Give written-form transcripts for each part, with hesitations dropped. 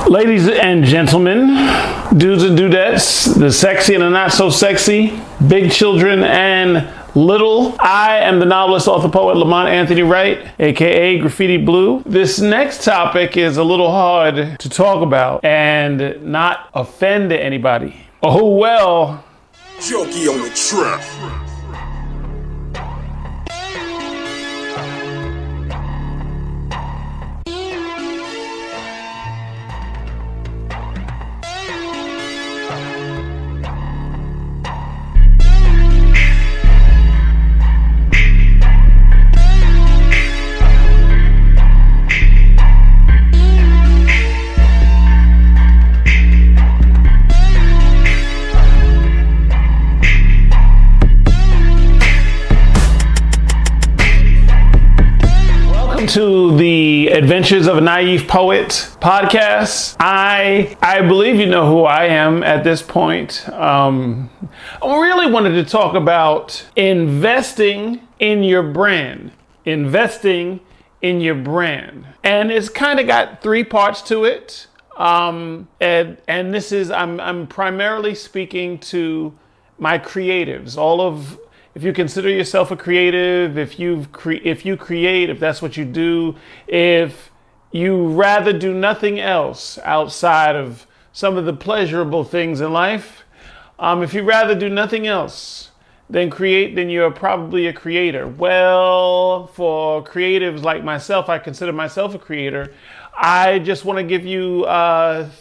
Ladies and gentlemen, dudes and dudettes, the sexy and the not so sexy, big children and little, I am the novelist, author, poet, Lamont Anthony Wright, aka Graffiti Bleu. This next topic is a little hard to talk about and not offend anybody. Oh well. Junkie on the track. To the Adventures of a Naive Poet podcast. I believe you know who I am at this point. I really wanted to talk about investing in your brand. Investing in your brand. And it's kind of got three parts to it. And this is, I'm primarily speaking to my creatives, if you consider yourself a creative, if you create, if that's what you do, if you rather do nothing else outside of some of the pleasurable things in life, if you rather do nothing else than create, then you're probably a creator. Well, for creatives like myself, I consider myself a creator. I just want to give you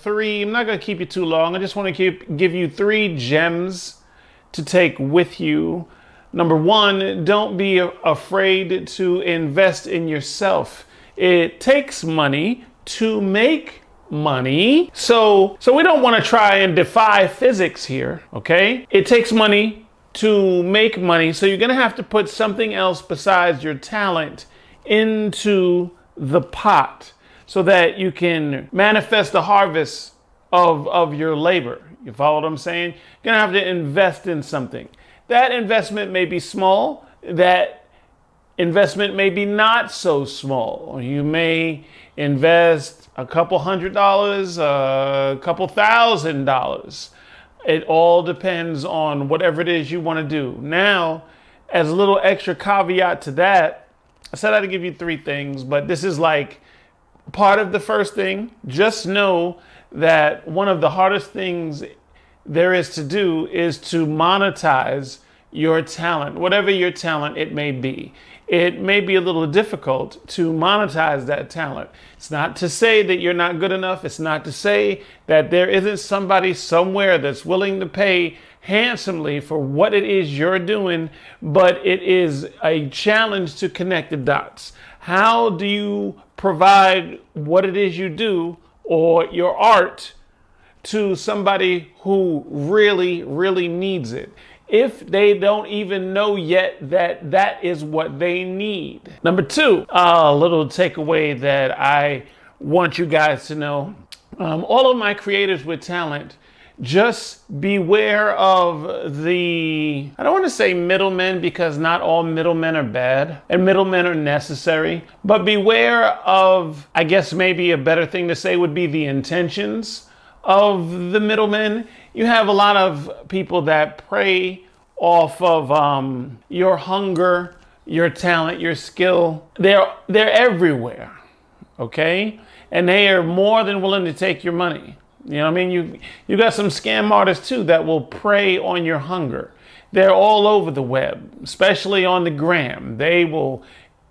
three, I'm not going to keep you too long. I just want to give you three gems to take with you. Number one, don't be afraid to invest in yourself. It takes money to make money. So we don't want to try and defy physics here, okay? It takes money to make money. So you're going to have to put something else besides your talent into the pot so that you can manifest the harvest of your labor. You follow what I'm saying? You're going to have to invest in something. That investment may be small. That investment may be not so small. You may invest a couple $100, a couple $1,000. It all depends on whatever it is you want to do. Now, as a little extra caveat to that, I said I'd give you three things, but this is like part of the first thing. Just know that one of the hardest things there is to do is to monetize your talent, whatever your talent it may be. It may be a little difficult to monetize that talent. It's not to say that you're not good enough. It's not to say that there isn't somebody somewhere that's willing to pay handsomely for what it is you're doing, but it is a challenge to connect the dots. How do you provide what it is you do or your art to somebody who really, really needs it, if they don't even know yet that that is what they need? Number two, a little takeaway that I want you guys to know. All of my creators with talent, just beware of the, I don't want to say middlemen, because not all middlemen are bad and middlemen are necessary, but beware of, I guess maybe a better thing to say would be the intentions of the middlemen. You have a lot of people that prey off of your hunger, your talent, your skill. They're everywhere, okay? And they are more than willing to take your money. You know what I mean? You got some scam artists too that will prey on your hunger. They're all over the web, especially on the gram. They will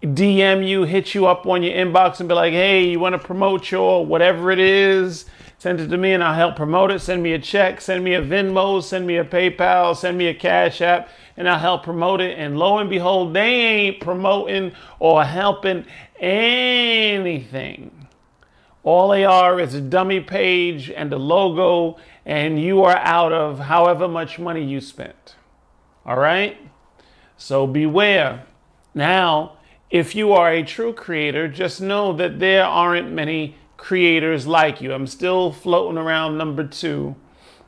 DM you, hit you up on your inbox and be like, hey, you want to promote your whatever it is? Send it to me and I'll help promote it. Send me a check, send me a Venmo, send me a PayPal, send me a Cash App, and I'll help promote it. And lo and behold, they ain't promoting or helping anything. All they are is a dummy page and a logo, and you are out of however much money you spent. All right? So beware. Now, if you are a true creator, just know that there aren't many creators like you. I'm still floating around number two.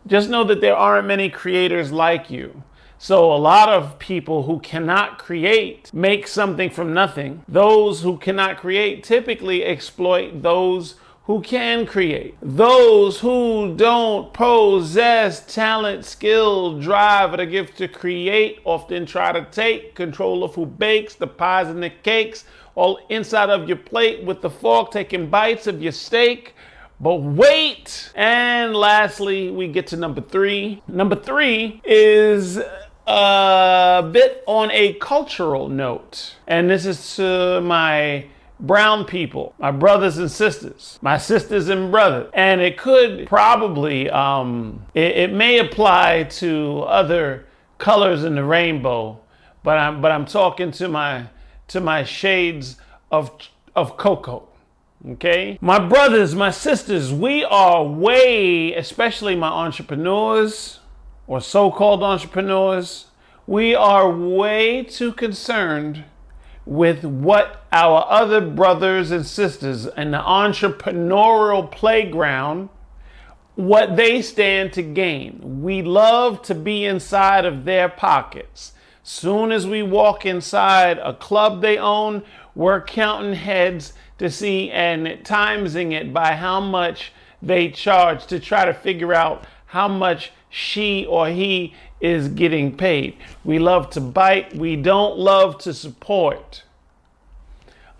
Just know that there aren't many creators like you. So a lot of people who cannot create make something from nothing. Those who cannot create typically exploit those who can create. Those who don't possess talent, skill, drive, or the gift to create often try to take control of who bakes the pies and the cakes, all inside of your plate with the fork, taking bites of your steak. But wait! And lastly, we get to number 3. Number 3 is a bit on a cultural note. And this is to my brown people, my brothers and sisters, my sisters and brothers. And it could probably, it may apply to other colors in the rainbow, but I'm talking to my shades of cocoa. Okay, my brothers, my sisters, we are way, especially my entrepreneurs or so-called entrepreneurs, we are way too concerned with what our other brothers and sisters in the entrepreneurial playground, what they stand to gain. We love to be inside of their pockets. Soon as we walk inside a club they own, we're counting heads to see and timesing it by how much they charge to try to figure out how much she or he is getting paid. We love to bite. We don't love to support.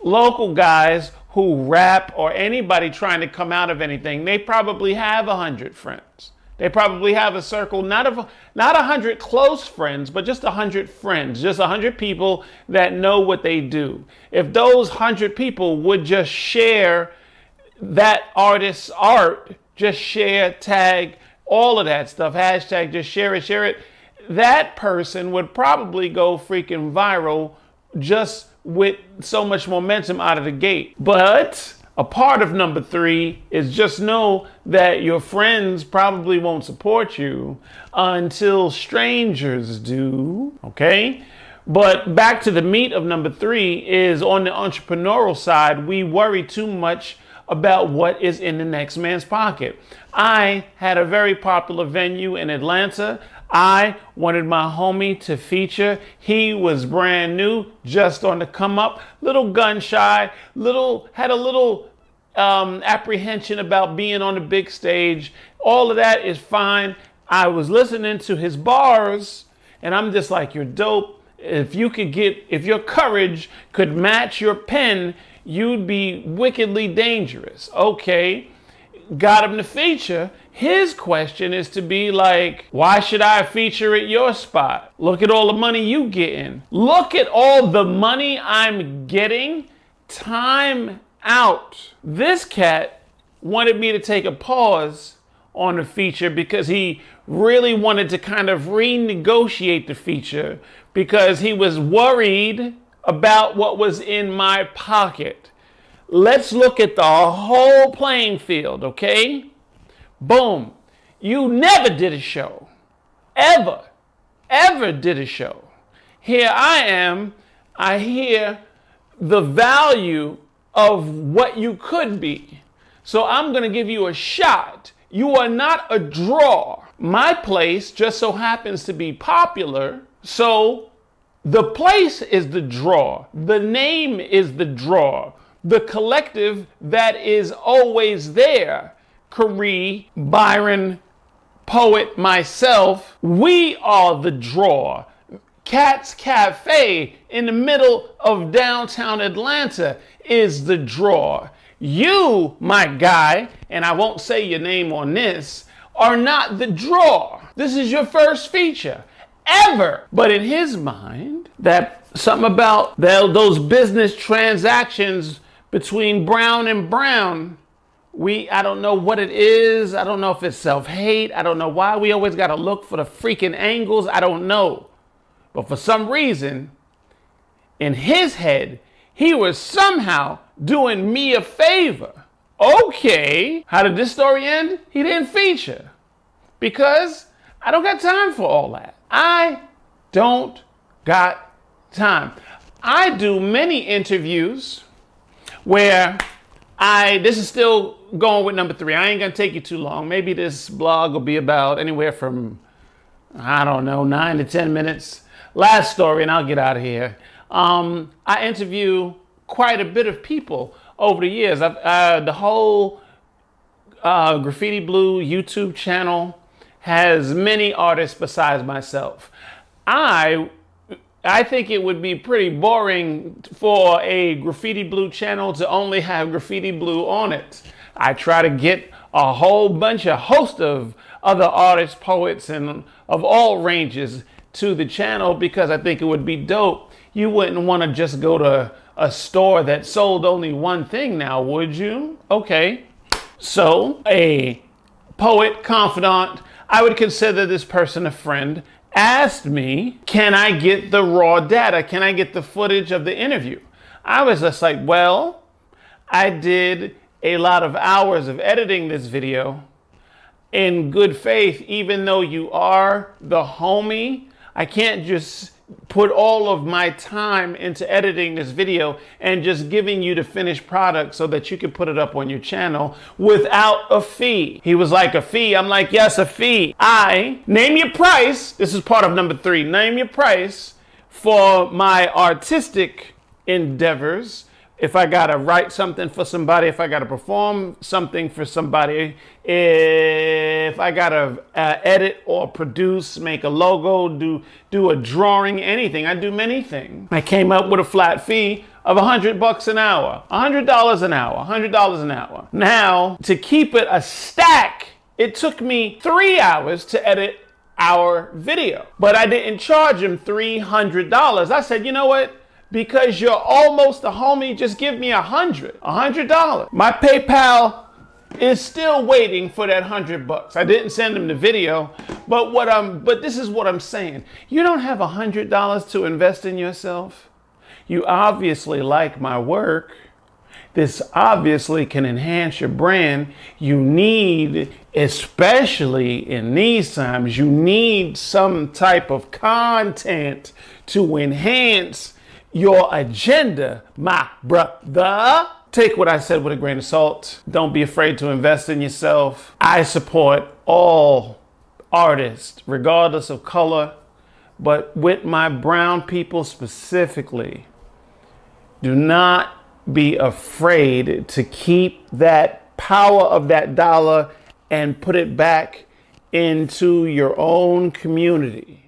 Local guys who rap or anybody trying to come out of anything, they probably have 100 friends. They probably have a circle, not 100 close friends, but just 100 friends, just 100 people that know what they do. If those 100 people would just share that artist's art, just share, tag, all of that stuff, hashtag, just share it, that person would probably go freaking viral just with so much momentum out of the gate. But a part of number 3 is just know that your friends probably won't support you until strangers do, okay? But back to the meat of number 3 is on the entrepreneurial side, we worry too much about what is in the next man's pocket. I had a very popular venue in Atlanta. I wanted my homie to feature. He was brand new, just on the come up, little gun shy, had a little apprehension about being on the big stage. All of that is fine. I was listening to his bars and I'm just like, you're dope. If your courage could match your pen, you'd be wickedly dangerous. Okay, got him to feature. His question is to be like, why should I feature at your spot? Look at all the money you getting. Look at all the money I'm getting. Time out. This cat wanted me to take a pause on the feature because he really wanted to kind of renegotiate the feature because he was worried about what was in my pocket. Let's look at the whole playing field, okay? Boom. You never did a show. Ever did a show. Here I am. I hear the value of what you could be. So I'm going to give you a shot. You are not a draw. My place just so happens to be popular. So the place is the draw. The name is the draw. The collective that is always there. Carrie, Byron, Poet, myself, we are the draw. Cat's Cafe in the middle of downtown Atlanta is the draw. You, my guy, and I won't say your name on this, are not the draw. This is your first feature ever. But in his mind, that something about those business transactions between Brown and Brown, I don't know what it is. I don't know if it's self-hate. I don't know why we always got to look for the freaking angles. I don't know. But for some reason, in his head, he was somehow doing me a favor. Okay. How did this story end? He didn't feature. Because I don't got time for all that. I don't got time. I do many interviews where this is still going with number 3. I ain't gonna take you too long. Maybe this blog will be about anywhere from, I don't know, 9 to 10 minutes. Last story and I'll get out of here. I interview quite a bit of people over the years. The whole Graffiti Bleu YouTube channel has many artists besides myself. I think it would be pretty boring for a Graffiti Bleu channel to only have Graffiti Bleu on it. I try to get a whole bunch, a host of other artists, poets, and of all ranges to the channel because I think it would be dope. You wouldn't want to just go to a store that sold only one thing now, would you? Okay. So a poet, confidant, I would consider this person a friend, asked me, can I get the raw data? Can I get the footage of the interview? I was just like, well, I did a lot of hours of editing this video in good faith. Even though you are the homie, I can't just put all of my time into editing this video and just giving you the finished product so that you can put it up on your channel without a fee. He was like, a fee? I'm like, yes, a fee. Name your price. This is part of number 3. Name your price for my artistic endeavors. If I gotta write something for somebody, if I gotta perform something for somebody, if I gotta edit or produce, make a logo, do a drawing, anything. I do many things. I came up with a flat fee of $100 an hour, $100 an hour, $100 an hour. Now, to keep it a stack, it took me 3 hours to edit our video, but I didn't charge him $300. I said, you know what? Because you're almost a homie, just give me $100. My PayPal is still waiting for that $100. I didn't send him the video, but this is what I'm saying. You don't have $100 to invest in yourself. You obviously like my work. This obviously can enhance your brand. You need, especially in these times, you need some type of content to enhance your agenda, my brother. Take what I said with a grain of salt. Don't be afraid to invest in yourself. I support all artists, regardless of color, but with my brown people specifically, do not be afraid to keep that power of that dollar and put it back into your own community.